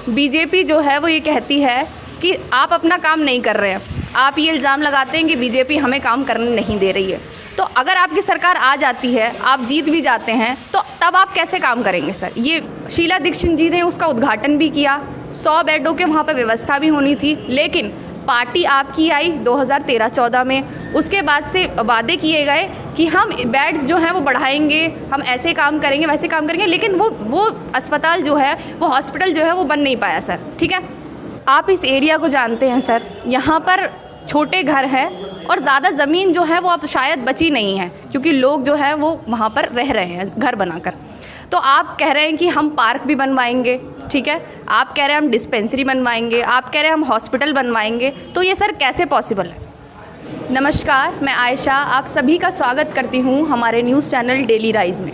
BJP जो है वो ये कहती है कि आप अपना काम नहीं कर रहे हैं। आप ये इल्ज़ाम लगाते हैं कि बीजेपी हमें काम करने नहीं दे रही है। तो अगर आपकी सरकार आ जाती है, आप जीत भी जाते हैं, तो तब आप कैसे काम करेंगे सर? ये शीला दीक्षित जी ने उसका उद्घाटन भी किया, 100 बेडों के वहाँ पर व्यवस्था भी होनी थी, लेकिन पार्टी आपकी आई 2013-14 में। उसके बाद से वादे किए गए कि हम बेड्स जो हैं वो बढ़ाएंगे, हम ऐसे काम करेंगे, वैसे काम करेंगे, लेकिन वो अस्पताल जो है, वो हॉस्पिटल जो है वो बन नहीं पाया सर। ठीक है, आप इस एरिया को जानते हैं सर, यहाँ पर छोटे घर हैं और ज़्यादा ज़मीन जो है वो अब शायद बची नहीं है, क्योंकि लोग जो है वो वहाँ पर रह रहे हैं घर बनाकर। तो आप कह रहे हैं कि हम पार्क भी बनवाएंगे, ठीक है, आप कह रहे हैं हम डिस्पेंसरी बनवाएंगे, आप कह रहे हैं हम हॉस्पिटल बनवाएंगे, तो ये सर कैसे पॉसिबल है? नमस्कार, मैं आयशा आप सभी का स्वागत करती हूँ हमारे न्यूज़ चैनल डेली राइज में।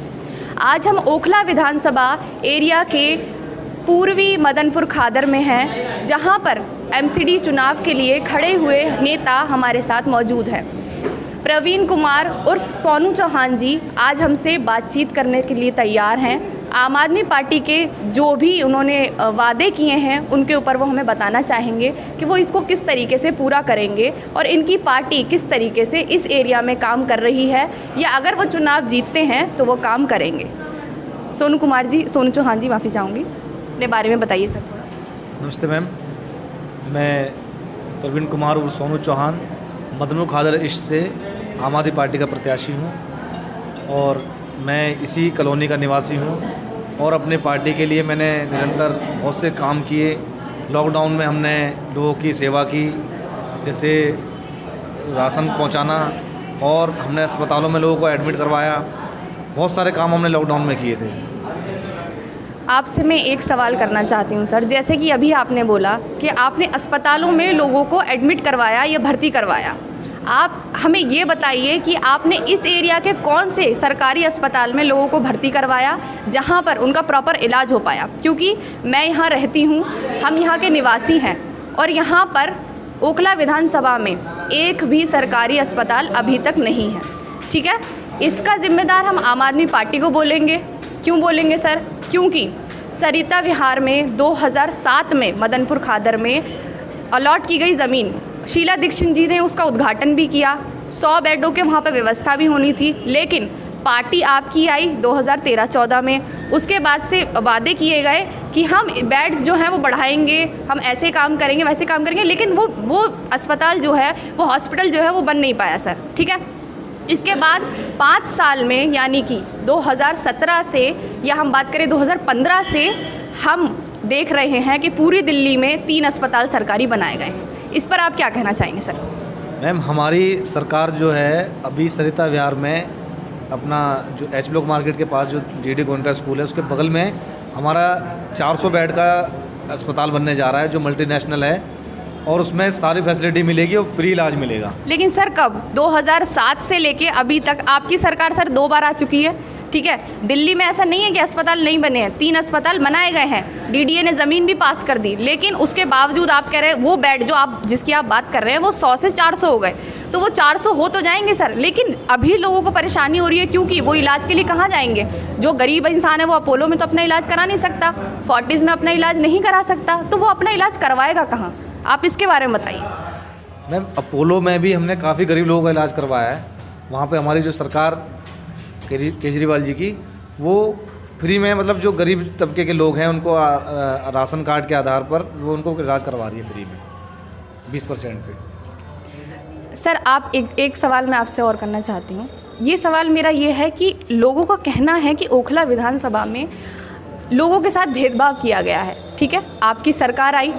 आज हम ओखला विधानसभा एरिया के पूर्वी मदनपुर खादर में हैं, जहाँ पर एमसीडी चुनाव के लिए खड़े हुए नेता हमारे साथ मौजूद हैं। प्रवीण कुमार उर्फ सोनू चौहान जी आज हमसे बातचीत करने के लिए तैयार हैं। आम आदमी पार्टी के जो भी उन्होंने वादे किए हैं उनके ऊपर वो हमें बताना चाहेंगे कि वो इसको किस तरीके से पूरा करेंगे और इनकी पार्टी किस तरीके से इस एरिया में काम कर रही है, या अगर वो चुनाव जीतते हैं तो वो काम करेंगे। सोनू चौहान जी माफ़ी चाहूँगी, अपने बारे में बताइए सर। नमस्ते मैम, मैं प्रवीण कुमार उर्फ सोनू चौहान मदनपुर खादर ईस्ट से आम आदमी पार्टी का प्रत्याशी हूँ और मैं इसी कॉलोनी का निवासी हूँ और अपने पार्टी के लिए मैंने निरंतर बहुत से काम किए। लॉकडाउन में हमने लोगों की सेवा की, जैसे राशन पहुँचाना, और हमने अस्पतालों में लोगों को एडमिट करवाया। बहुत सारे काम हमने लॉकडाउन में किए थे। आपसे मैं एक सवाल करना चाहती हूँ सर, जैसे कि अभी आपने बोला कि आपने अस्पतालों में लोगों को एडमिट करवाया या भर्ती करवाया, आप हमें ये बताइए कि आपने इस एरिया के कौन से सरकारी अस्पताल में लोगों को भर्ती करवाया जहाँ पर उनका प्रॉपर इलाज हो पाया? क्योंकि मैं यहाँ रहती हूँ, हम यहाँ के निवासी हैं और यहाँ पर ओखला विधानसभा में एक भी सरकारी अस्पताल अभी तक नहीं है। ठीक है, इसका जिम्मेदार हम आम आदमी पार्टी को बोलेंगे। क्यों बोलेंगे सर? क्योंकि सरिता विहार में 2007 में मदनपुर खादर में अलॉट की गई ज़मीन, शीला दीक्षित जी ने उसका उद्घाटन भी किया, 100 बेडों के वहाँ पर व्यवस्था भी होनी थी, लेकिन पार्टी आपकी आई 2013-14 में। उसके बाद से वादे किए गए कि हम बेड्स जो हैं वो बढ़ाएंगे, हम ऐसे काम करेंगे, वैसे काम करेंगे, लेकिन वो अस्पताल जो है, वो हॉस्पिटल जो है वो बन नहीं पाया सर। ठीक है, इसके बाद 5 साल में, यानी कि 2017 से या हम बात करें 2015 से, हम देख रहे हैं कि पूरी दिल्ली में 3 अस्पताल सरकारी बनाए गए हैं। इस पर आप क्या कहना चाहेंगे सर? मैम, हमारी सरकार जो है अभी सरिता विहार में अपना जो एच ब्लॉक मार्केट के पास जो GD गोयनका स्कूल है, उसके बगल में हमारा 400 बेड का अस्पताल बनने जा रहा है, जो मल्टीनेशनल है, और उसमें सारी फैसिलिटी मिलेगी और फ्री इलाज मिलेगा। लेकिन सर कब? 2007 से लेके अभी तक आपकी सरकार सर 2 बार आ चुकी है। ठीक है, दिल्ली में ऐसा नहीं है कि अस्पताल नहीं बने हैं, 3 अस्पताल बनाए गए हैं, DDA ने ज़मीन भी पास कर दी, लेकिन उसके बावजूद आप कह रहे हैं वो बेड जो जिसकी आप बात कर रहे हैं वो 100 से 400 हो गए। तो वो 400 हो तो जाएंगे सर, लेकिन अभी लोगों को परेशानी हो रही है, क्योंकि वो इलाज के लिए कहाँ जाएंगे? जो गरीब इंसान है वो अपोलो में तो अपना इलाज करा नहीं सकता, फोर्टिस में अपना इलाज नहीं करा सकता, तो वो अपना इलाज करवाएगा कहाँ? आप इसके बारे में बताइए। मैम, अपोलो में भी हमने काफ़ी गरीब लोगों का इलाज करवाया है। वहाँ पे हमारी जो सरकार केजरीवाल जी की, वो फ्री में, मतलब जो गरीब तबके के लोग हैं उनको राशन कार्ड के आधार पर वो उनको इलाज करवा रही है फ्री में 20% पे। सर आप एक सवाल मैं आपसे और करना चाहती हूँ। ये सवाल मेरा ये है कि लोगों का कहना है कि ओखला विधानसभा में लोगों के साथ भेदभाव किया गया है। ठीक है, आपकी सरकार आई,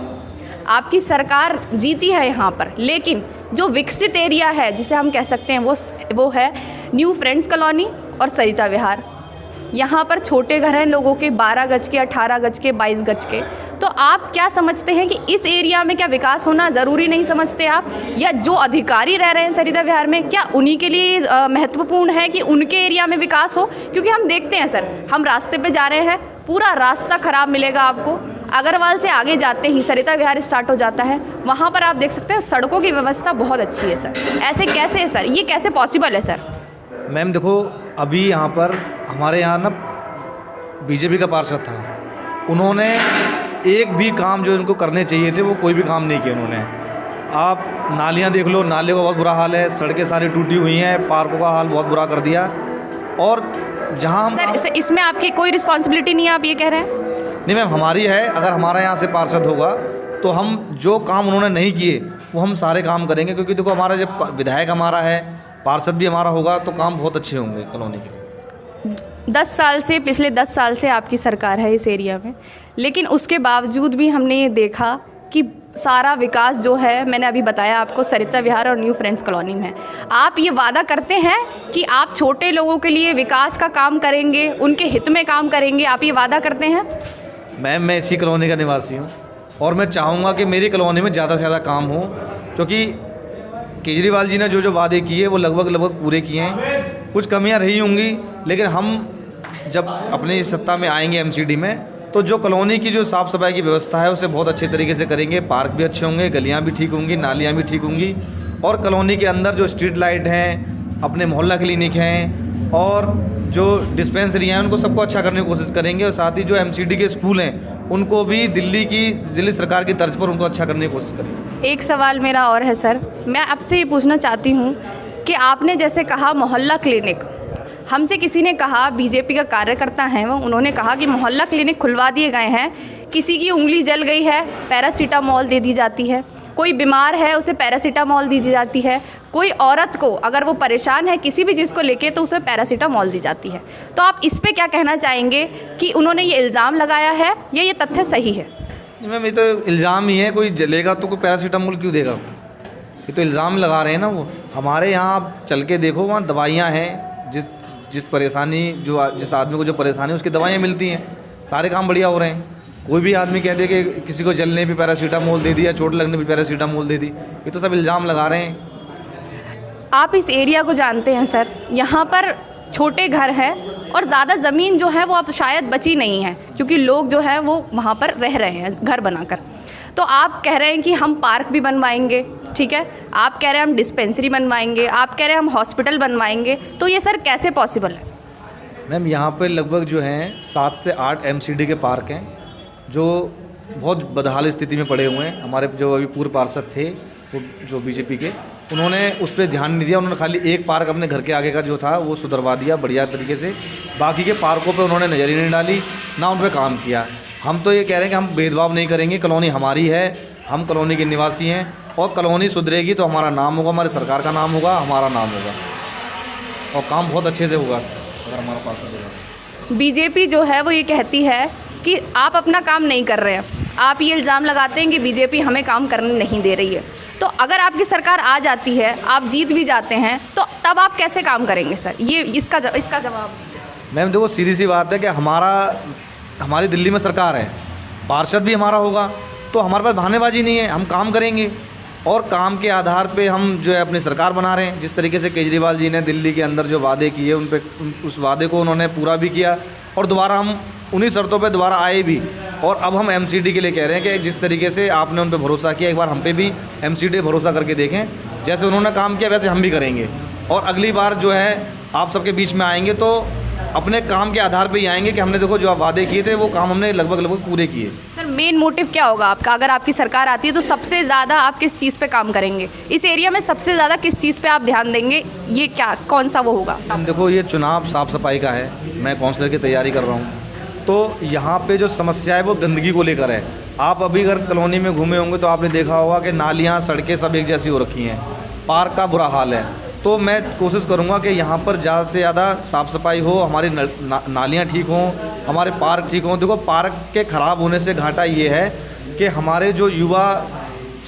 आपकी सरकार जीती है यहाँ पर, लेकिन जो विकसित एरिया है जिसे हम कह सकते हैं वो है न्यू फ्रेंड्स कॉलोनी और सरिता विहार। यहाँ पर छोटे घर हैं लोगों के, 12 गज के, 18 गज के, 22 गज के। तो आप क्या समझते हैं कि इस एरिया में क्या विकास होना ज़रूरी नहीं समझते आप? या जो अधिकारी रह रहे हैं सरिता विहार में, क्या उन्हीं के लिए महत्वपूर्ण है कि उनके एरिया में विकास हो? क्योंकि हम देखते हैं सर, हम रास्ते पे जा रहे हैं, पूरा रास्ता ख़राब मिलेगा आपको। अग्रवाल से आगे जाते ही सरिता विहार स्टार्ट हो जाता है, वहाँ पर आप देख सकते हैं सड़कों की व्यवस्था बहुत अच्छी है सर। ऐसे कैसे है सर? ये कैसे पॉसिबल है सर? मैम देखो, अभी यहाँ पर हमारे यहाँ ना बीजेपी का पार्षद था, उन्होंने एक भी काम जो इनको करने चाहिए थे वो कोई भी काम नहीं किए उन्होंने। आप नालियाँ देख लो, नाले का बहुत बुरा हाल है, सड़कें सारी टूटी हुई हैं, पार्कों का हाल बहुत बुरा कर दिया। और जहाँ हम सर इसमें आपकी कोई रिस्पॉन्सिबिलिटी नहीं है, आप ये कह रहे हैं? नहीं मैम, हमारी है। अगर हमारा यहाँ से पार्षद होगा तो हम जो काम उन्होंने नहीं किए वो हम सारे काम करेंगे, क्योंकि देखो हमारा जब विधायक हमारा है, पार्षद भी हमारा होगा, तो काम बहुत अच्छे होंगे कॉलोनी के। 10 साल से, पिछले 10 साल से आपकी सरकार है इस एरिया में, लेकिन उसके बावजूद भी हमने ये देखा कि सारा विकास जो है, मैंने अभी बताया आपको, सरिता विहार और न्यू फ्रेंड्स कॉलोनी में है। आप ये वादा करते हैं कि आप छोटे लोगों के लिए विकास का काम करेंगे, उनके हित में काम करेंगे, आप ये वादा करते हैं? मैम, मैं इसी कॉलोनी का निवासी हूँ और मैं चाहूँगा कि मेरी कॉलोनी में ज़्यादा से ज़्यादा काम हो, क्योंकि केजरीवाल जी ने जो जो वादे किए वो लगभग पूरे किए हैं। कुछ कमियां रही होंगी, लेकिन हम जब अपनी सत्ता में आएंगे एमसीडी में, तो जो कॉलोनी की जो साफ़ सफाई की व्यवस्था है उसे बहुत अच्छे तरीके से करेंगे। पार्क भी अच्छे होंगे, गलियां भी ठीक होंगी, नालियां भी ठीक होंगी, और कॉलोनी के अंदर जो स्ट्रीट लाइट हैं, अपने मोहल्ला क्लिनिक हैं और जो डिस्पेंसरी हैं, उनको सबको अच्छा करने की कोशिश करेंगे। और साथ ही जो एमसीडी के स्कूल हैं उनको भी दिल्ली सरकार की तर्ज पर उनको अच्छा करने की कोशिश करेंगे। एक सवाल मेरा और है सर, मैं आपसे ये पूछना चाहती हूँ कि आपने जैसे कहा मोहल्ला क्लिनिक, हमसे किसी ने कहा, बीजेपी का कार्यकर्ता है वो, उन्होंने कहा कि मोहल्ला क्लिनिक खुलवा दिए गए हैं, किसी की उंगली जल गई है पैरासीटामोल दे दी जाती है, कोई बीमार है उसे पैरासीटामोल दी जाती है, कोई औरत को अगर वो परेशान है किसी भी चीज़ को लेके तो उसे पैरासीटामोल दी जाती है। तो आप इस पे क्या कहना चाहेंगे कि उन्होंने ये इल्ज़ाम लगाया है या ये तथ्य सही है? मैम, ये तो इल्ज़ाम ही है, कोई जलेगा तो कोई पैरासीटामोल क्यों देगा? ये तो इल्ज़ाम लगा रहे हैं ना वो। हमारे यहाँ आप चल के देखो, वहाँ दवाइयाँ हैं, जिस आदमी को जो परेशानी है उसकी दवाइयाँ मिलती हैं, सारे काम बढ़िया हो रहे हैं। कोई भी आदमी कह दे कि किसी को जलने पे पैरासीटामोल दे दी या चोट लगने पे पैरासीटामोल दे दी, ये तो सब इल्ज़ाम लगा रहे हैं। आप इस एरिया को जानते हैं सर, यहाँ पर छोटे घर हैं और ज़्यादा ज़मीन जो है वो अब शायद बची नहीं है, क्योंकि लोग जो हैं वो वहाँ पर रह रहे हैं घर बनाकर। तो आप कह रहे हैं कि हम पार्क भी बनवाएंगे, ठीक है, आप कह रहे हैं हम डिस्पेंसरी बनवाएंगे, आप कह रहे हैं हम हॉस्पिटल बनवाएंगे, तो ये सर कैसे पॉसिबल है? मैम, यहाँ पे लगभग जो हैं 7 से 8 एमसीडी के पार्क हैं जो बहुत बदहाल स्थिति में पड़े हुए हैं। हमारे जो अभी पूर्व पार्षद थे वो जो बीजेपी के, उन्होंने उस पर ध्यान नहीं दिया। उन्होंने खाली एक पार्क अपने घर के आगे का जो था वो सुधरवा दिया बढ़िया तरीके से, बाकी के पार्कों पे उन्होंने नज़र ही नहीं डाली, ना उन पर काम किया। हम तो ये कह रहे हैं कि हम भेदभाव नहीं करेंगे, कॉलोनी हमारी है, हम कॉलोनी के निवासी हैं, और कॉलोनी सुधरेगी तो हमारा नाम होगा, हमारी सरकार का नाम होगा, हमारा नाम होगा, और काम बहुत अच्छे से होगा अगर हमारा पार्षद होगा। बीजेपी जो है वो ये कहती है कि आप अपना काम नहीं कर रहे हैं, आप ये इल्ज़ाम लगाते हैं कि बीजेपी हमें काम करने नहीं दे रही है। तो अगर आपकी सरकार आ जाती है, आप जीत भी जाते हैं, तो तब आप कैसे काम करेंगे सर? ये इसका जवाब। मैम देखो, सीधी सी बात है कि हमारी दिल्ली में सरकार है, पार्षद भी हमारा होगा, तो हमारे पास बहानेबाजी नहीं है, हम काम करेंगे और काम के आधार पे हम जो है अपनी सरकार बना रहे हैं। जिस तरीके से केजरीवाल जी ने दिल्ली के अंदर जो वादे किए उस वादे को उन्होंने पूरा भी किया, और दोबारा हम उन्हीं शर्तों पे दोबारा आए भी। और अब हम एमसीडी के लिए कह रहे हैं कि जिस तरीके से आपने उन पर भरोसा किया, एक बार हम पे भी एमसीडी भरोसा करके देखें, जैसे उन्होंने काम किया वैसे हम भी करेंगे। और अगली बार जो है आप सबके बीच में आएंगे तो अपने काम के आधार पे ही आएंगे कि हमने देखो जो आप वादे किए थे वो काम हमने लगभग पूरे किए। सर मेन मोटिव क्या होगा आपका? अगर आपकी सरकार आती है तो सबसे ज़्यादा आप किस चीज़ पे काम करेंगे? इस एरिया में सबसे ज़्यादा किस चीज़ पे आप ध्यान देंगे? ये क्या, कौन सा वो होगा? देखो, ये चुनाव साफ़ सफाई का है, मैं काउंसलर की तैयारी कर रहा हूँ, तो यहाँ पे जो समस्या है वो गंदगी को लेकर है। आप अभी अगर कॉलोनी में घूमे होंगे तो आपने देखा होगा कि नालियाँ, सड़कें सब एक जैसी हो रखी हैं, पार्क का बुरा हाल है। तो मैं कोशिश करूँगा कि यहाँ पर ज़्यादा से ज़्यादा साफ़ सफाई हो, हमारी नालियाँ ठीक हों, हमारे पार्क ठीक हों। देखो, पार्क के ख़राब होने से घाटा ये है कि हमारे जो युवा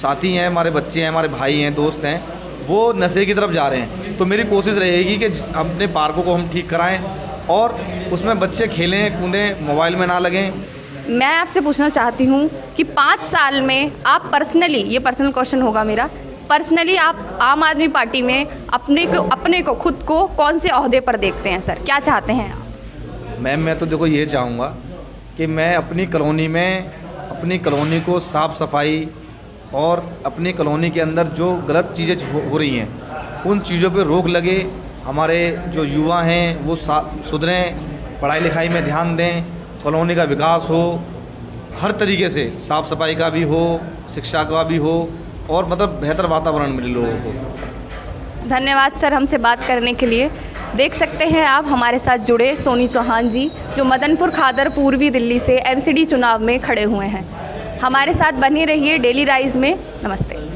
साथी हैं, हमारे बच्चे हैं, हमारे भाई हैं, दोस्त हैं, वो नशे की तरफ जा रहे हैं। तो मेरी कोशिश रहेगी कि अपने पार्कों को हम ठीक कराएं और उसमें बच्चे खेलें कूदें, मोबाइल में ना लगें। मैं आपसे पूछना चाहती हूँ कि 5 साल में आप पर्सनली, ये पर्सनल क्वेश्चन होगा मेरा, पर्सनली आप आम आदमी पार्टी में अपने को खुद को कौन से ओहदे पर देखते हैं सर? क्या चाहते हैं आप? मैम, मैं तो देखो ये चाहूँगा कि मैं अपनी कॉलोनी में अपनी कॉलोनी को साफ़ सफाई और अपनी कॉलोनी के अंदर जो गलत चीज़ें हो रही हैं उन चीज़ों पे रोक लगे, हमारे जो युवा हैं वो सुधरें, पढ़ाई लिखाई में ध्यान दें, कॉलोनी का विकास हो, हर तरीके से साफ़ सफाई का भी हो, शिक्षा का भी हो, और मतलब बेहतर वातावरण मिले लोगों को। धन्यवाद सर हमसे बात करने के लिए। देख सकते हैं आप हमारे साथ जुड़े सोनी चौहान जी, जो मदनपुर खादर पूर्वी दिल्ली से एमसीडी चुनाव में खड़े हुए हैं। हमारे साथ बने रहिए डेली राइज में। नमस्ते।